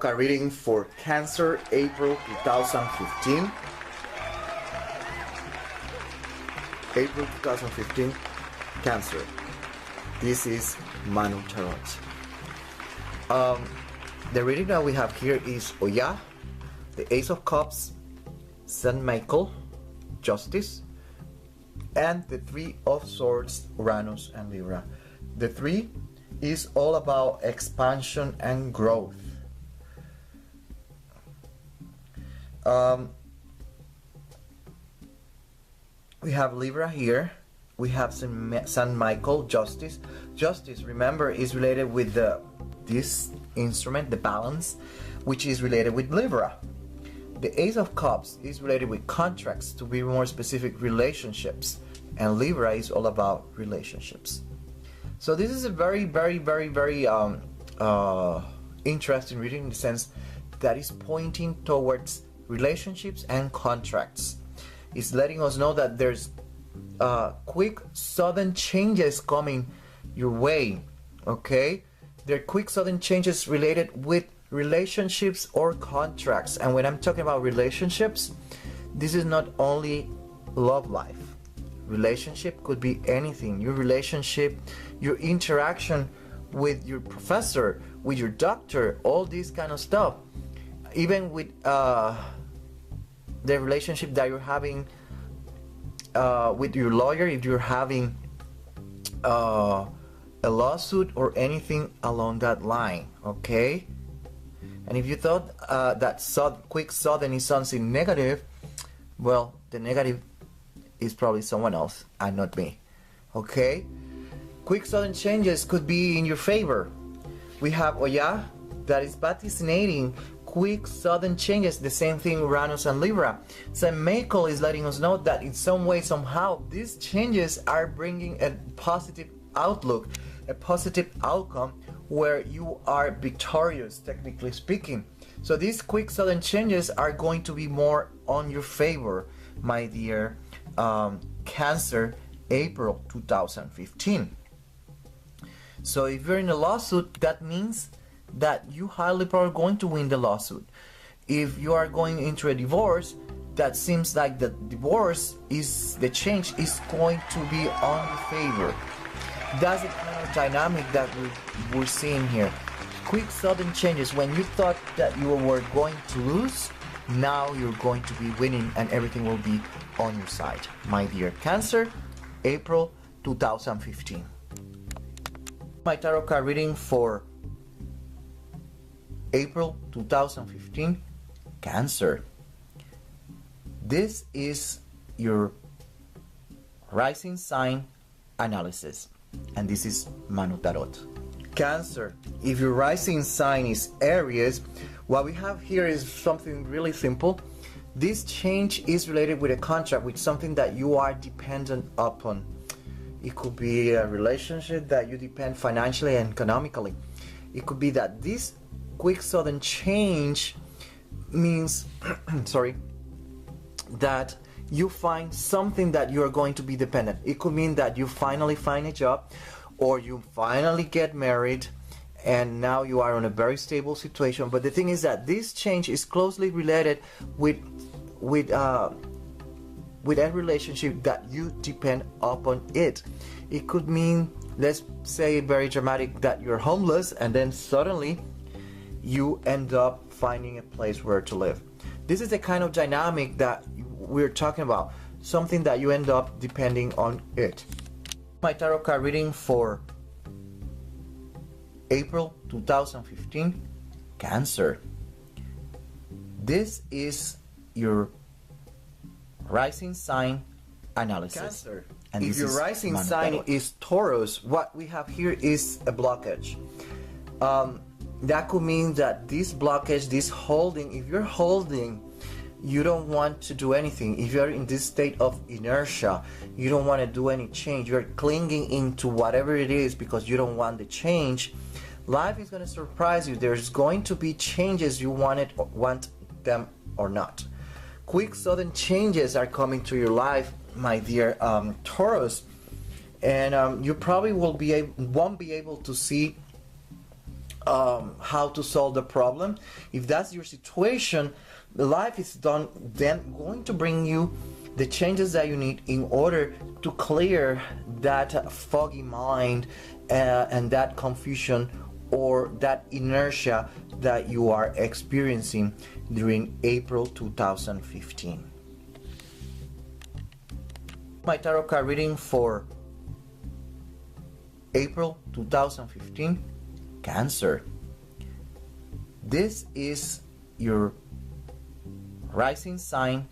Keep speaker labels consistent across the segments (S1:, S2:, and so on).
S1: A reading for Cancer, April 2015. April 2015, Cancer. This is Manu Tarot. The reading that we have here is Oya, the Ace of Cups, Saint Michael, Justice, and the Three of Swords, Uranus and Libra. The three is all about expansion and growth. We have Libra here. We have Saint Michael, Justice. Justice, remember, is related with this instrument, the balance, which is related with Libra. The Ace of Cups is related with contracts, to be more specific, relationships, and Libra is all about relationships. So this is a very interesting reading in the sense that is pointing towards relationships and contracts. It's letting us know that there's quick sudden changes coming your way. Okay, there are quick sudden changes related with relationships or contracts. And when I'm talking about relationships, this is not only love life. Relationship could be anything. Your relationship, your interaction with your professor, with your doctor, all this kind of stuff. Even with the relationship that you're having with your lawyer, if you're having a lawsuit or anything along that line, okay? And if you thought that quick sudden is something negative, well, the negative is probably someone else and not me, okay? Quick sudden changes could be in your favor. We have Oya, that is vaticinating quick sudden changes, the same thing Uranus and Libra. Saint Michael is letting us know that in some way, somehow, these changes are bringing a positive outlook, a positive outcome where you are victorious, technically speaking. So these quick sudden changes are going to be more on your favor, my dear Cancer, April 2015. So if you're in a lawsuit, that means that you highly probably going to win the lawsuit. If you are going into a divorce, that seems like the divorce is, the change is going to be on your favor. That's the kind of dynamic that we're seeing here. Quick sudden changes. When you thought that you were going to lose, now you're going to be winning and everything will be on your side. My dear Cancer, April 2015. My tarot card reading for April 2015, Cancer. This is your rising sign analysis, and this is Manu Tarot. Cancer, if your rising sign is Aries, what we have here is something really simple. This change is related with a contract, with something that you are dependent upon. It could be a relationship that you depend financially and economically. It could be that this quick sudden change means that you find something that you're going to be dependent. It could mean that you finally find a job, or you finally get married and now you are in a very stable situation. But the thing is that this change is closely related with a relationship that you depend upon it. It could mean, let's say very dramatic, that you're homeless and then suddenly you end up finding a place where to live. This is the kind of dynamic that we're talking about, something that you end up depending on it. My tarot card reading for April 2015, Cancer. This is your rising sign analysis. Cancer. And if your rising sign is Taurus, what we have here is a blockage. That could mean that this blockage, this holding, if you're holding, you don't want to do anything. If you're in this state of inertia, you don't want to do any change. You're clinging into whatever it is because you don't want the change. Life is going to surprise you. There's going to be changes, you want them or not. Quick sudden changes are coming to your life, my dear Taurus, and you probably won't be able to see how to solve the problem. If that's your situation, life is done then going to bring you the changes that you need in order to clear that foggy mind and that confusion or that inertia that you are experiencing during April 2015. My tarot card reading for April 2015, Cancer. This is your rising sign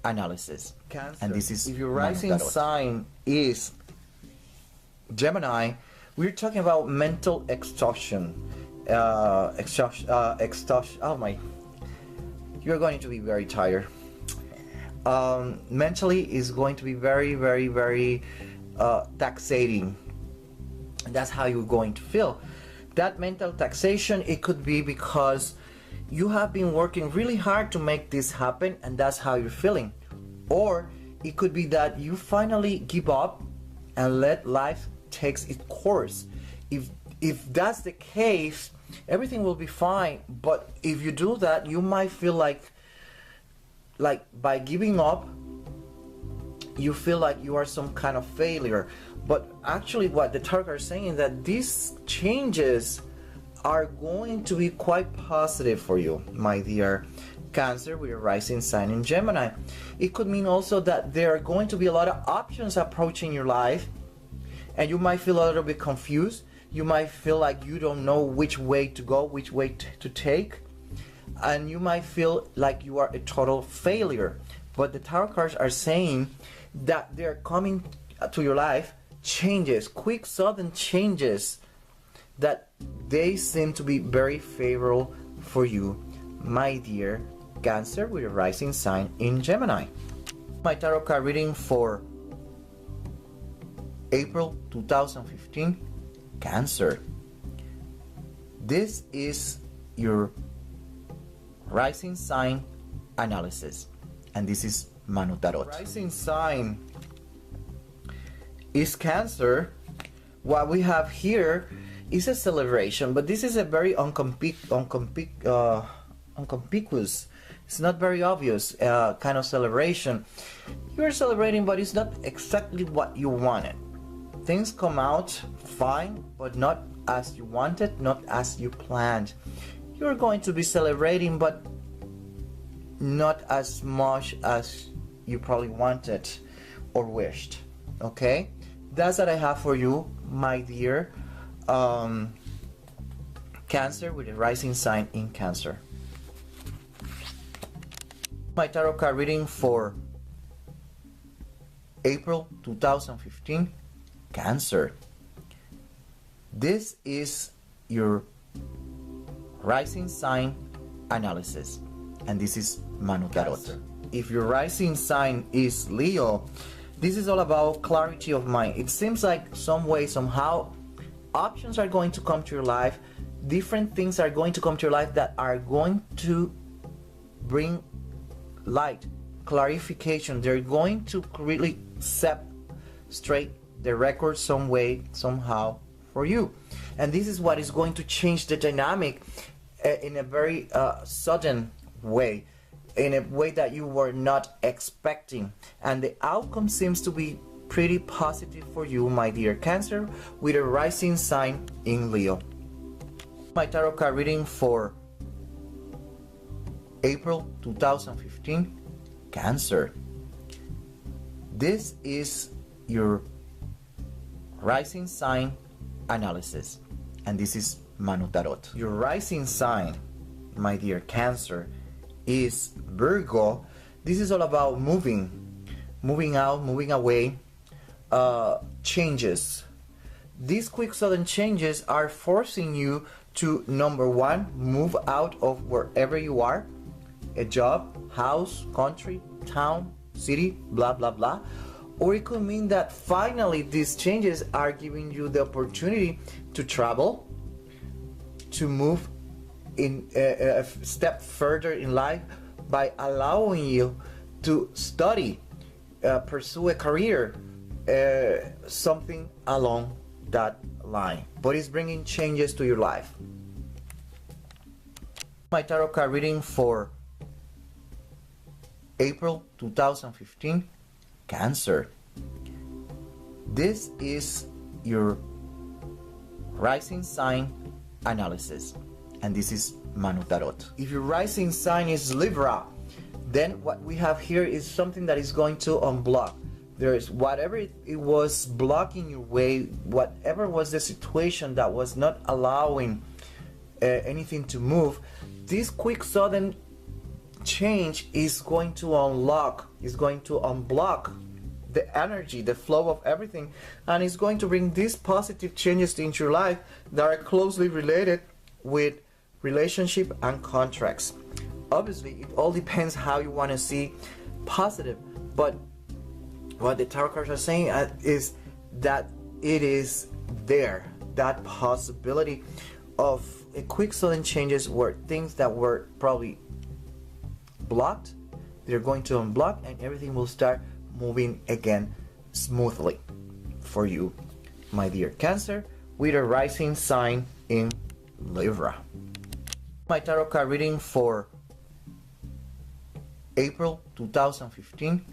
S1: analysis. Cancer. And this is, if your rising sign is Gemini, we're talking about mental exhaustion. Oh my, you're going to be very tired. Mentally is going to be very taxating. And that's how you're going to feel. That mental taxation, it could be because you have been working really hard to make this happen and that's how you're feeling. Or it could be that you finally give up and let life takes its course. If that's the case, everything will be fine. But if you do that, you might feel like by giving up, you feel like you are some kind of failure. But actually what the tarot are saying is that these changes are going to be quite positive for you, my dear Cancer, with your rising sign in Gemini. It could mean also that there are going to be a lot of options approaching your life, and you might feel a little bit confused. You might feel like you don't know which way to go, which way to take, and you might feel like you are a total failure. But the tarot cards are saying that they're coming to your life changes, quick sudden changes, that they seem to be very favorable for you, my dear Cancer, with a rising sign in Gemini. My tarot card reading for April 2015, Cancer. This is your rising sign analysis, and this is Manu Tarot. Rising sign is Cancer. What we have here is a celebration, but this is a very unconspicuous, it's not very obvious kind of celebration. You're celebrating, but it's not exactly what you wanted. Things come out fine, but not as you wanted, not as you planned. You're going to be celebrating, but not as much as you probably wanted or wished. Okay, that's what I have for you, my dear Cancer, with a rising sign in Cancer. My tarot card reading for April 2015, Cancer. This is your rising sign analysis, and this is Manu Tarot. If your rising sign is Leo, this is all about clarity of mind. It seems like some way, somehow, options are going to come to your life. Different things are going to come to your life that are going to bring light, clarification. They're going to really set straight the record some way, somehow for you. And this is what is going to change the dynamic in a very sudden way, in a way that you were not expecting. And the outcome seems to be pretty positive for you, my dear Cancer, with a rising sign in Leo. My tarot card reading for April 2015, Cancer. This is your rising sign analysis, and this is Manu Tarot. Your rising sign, my dear Cancer, is Virgo. This is all about moving out, moving away, changes. These quick sudden changes are forcing you to, number one, move out of wherever you are, a job, house, country, town, city, blah blah blah. Or it could mean that finally these changes are giving you the opportunity to travel, to move in a step further in life by allowing you to study, pursue a career, something along that line. But it's bringing changes to your life. My tarot card reading for April 2015, Cancer. This is your rising sign analysis, and this is Manu Tarot. If your rising sign is Libra, then what we have here is something that is going to unblock. There is whatever it was blocking your way, whatever was the situation that was not allowing anything to move. This quick sudden change is going to unlock, is going to unblock the energy, the flow of everything, and it's going to bring these positive changes into your life that are closely related with relationship and contracts. Obviously, it all depends how you want to see positive, but what the tarot cards are saying is that it is there, that possibility of a quick sudden changes where things that were probably blocked, they're going to unblock, and everything will start moving again smoothly for you, my dear Cancer, with a rising sign in Libra. My tarot card reading for April 2015,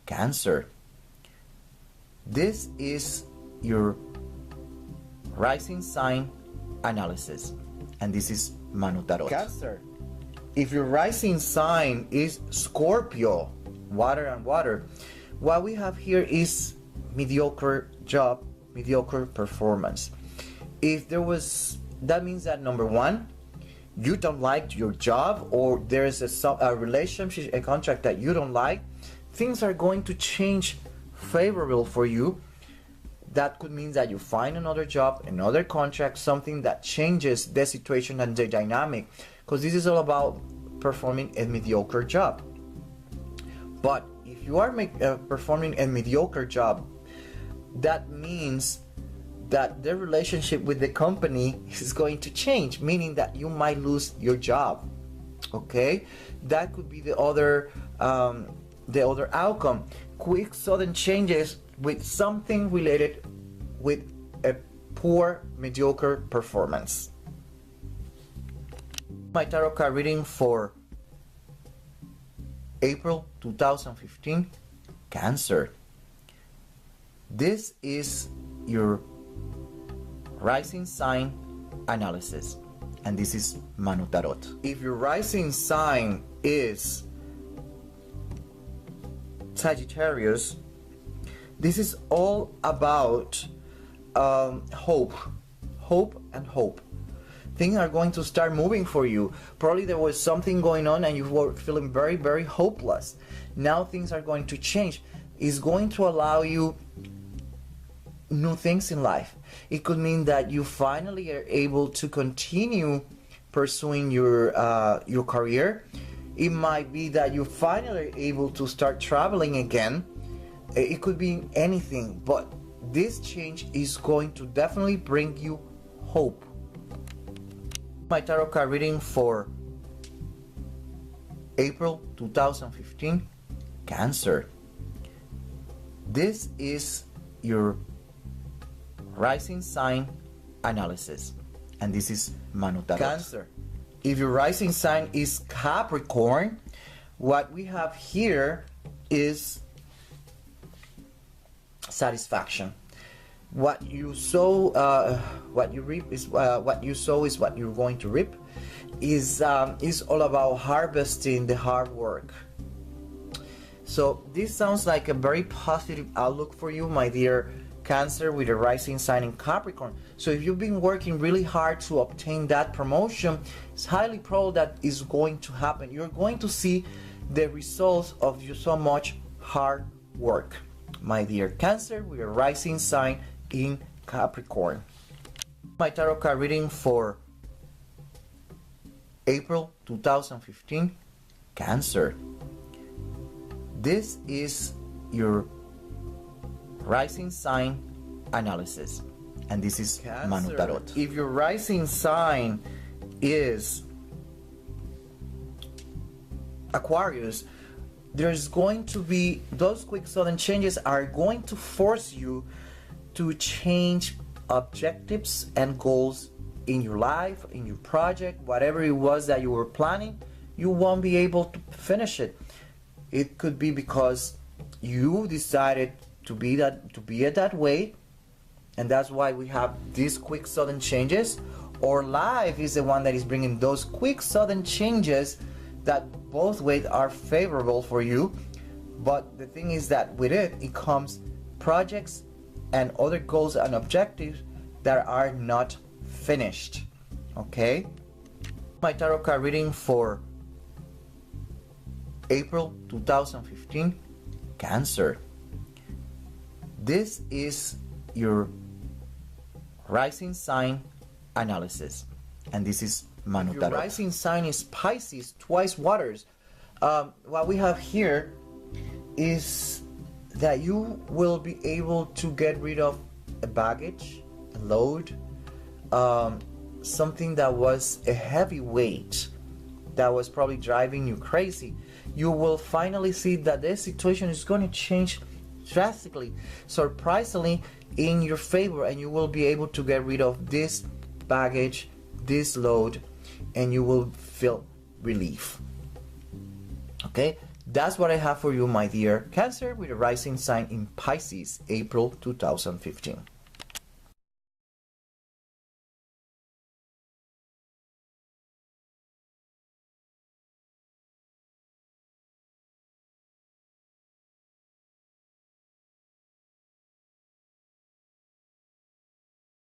S1: Cancer. This is your rising sign analysis, and this is Manu Tarot. Cancer. If your rising sign is Scorpio, water and water, what we have here is mediocre job, mediocre performance. If there was, that means that number one, you don't like your job, or there is a relationship, a contract that you don't like, things are going to change favorable for you. That could mean that you find another job, another contract, something that changes the situation and the dynamic, because this is all about performing a mediocre job. But if you are performing a mediocre job, that means that the relationship with the company is going to change, meaning that you might lose your job. Okay, that could be the other outcome. Quick sudden changes with something related with a poor, mediocre performance. My tarot card reading for April 2015, Cancer. This is your rising sign analysis, and this is Manu Tarot. If your rising sign is Sagittarius, this is all about hope and hope. Things are going to start moving for you. Probably there was something going on and you were feeling very, very hopeless. Now things are going to change. It's going to allow you new things in life. It could mean that you finally are able to continue pursuing your career. It might be that you finally are able to start traveling again. It could be anything, but this change is going to definitely bring you hope. My tarot card reading for April 2015, Cancer. This is your rising sign analysis, and this is Manu Tarot. Cancer. If your rising sign is Capricorn, what we have here is satisfaction. What you sow, what you reap is what you sow is what you're going to reap. Is all about harvesting the hard work. So this sounds like a very positive outlook for you, my dear Cancer, with a rising sign in Capricorn. So if you've been working really hard to obtain that promotion, it's highly probable that is going to happen. You're going to see the results of your so much hard work, my dear Cancer, with a rising sign in Capricorn. My tarot card reading for April 2015, Cancer. This is your rising sign analysis, and this is Cancer. Manu Tarot. If your rising sign is Aquarius, there's going to be those quick sudden changes are going to force you to change objectives and goals in your life, in your project, whatever it was that you were planning, you won't be able to finish it. It could be because you decided to be it that way, and that's why we have these quick sudden changes, or life is the one that is bringing those quick sudden changes that both ways are favorable for you. But the thing is that with it comes projects and other goals and objectives that are not finished. Okay, my tarot card reading for April 2015, Cancer. This is your rising sign analysis, and this is Manu Tarot. Your rising sign is Pisces, twice waters. What we have here is that you will be able to get rid of a baggage, a load, something that was a heavy weight that was probably driving you crazy. You will finally see that this situation is going to change drastically, surprisingly in your favor, and you will be able to get rid of this baggage, this load, and you will feel relief. Okay, that's what I have for you, my dear Cancer, with a rising sign in Pisces, April 2015.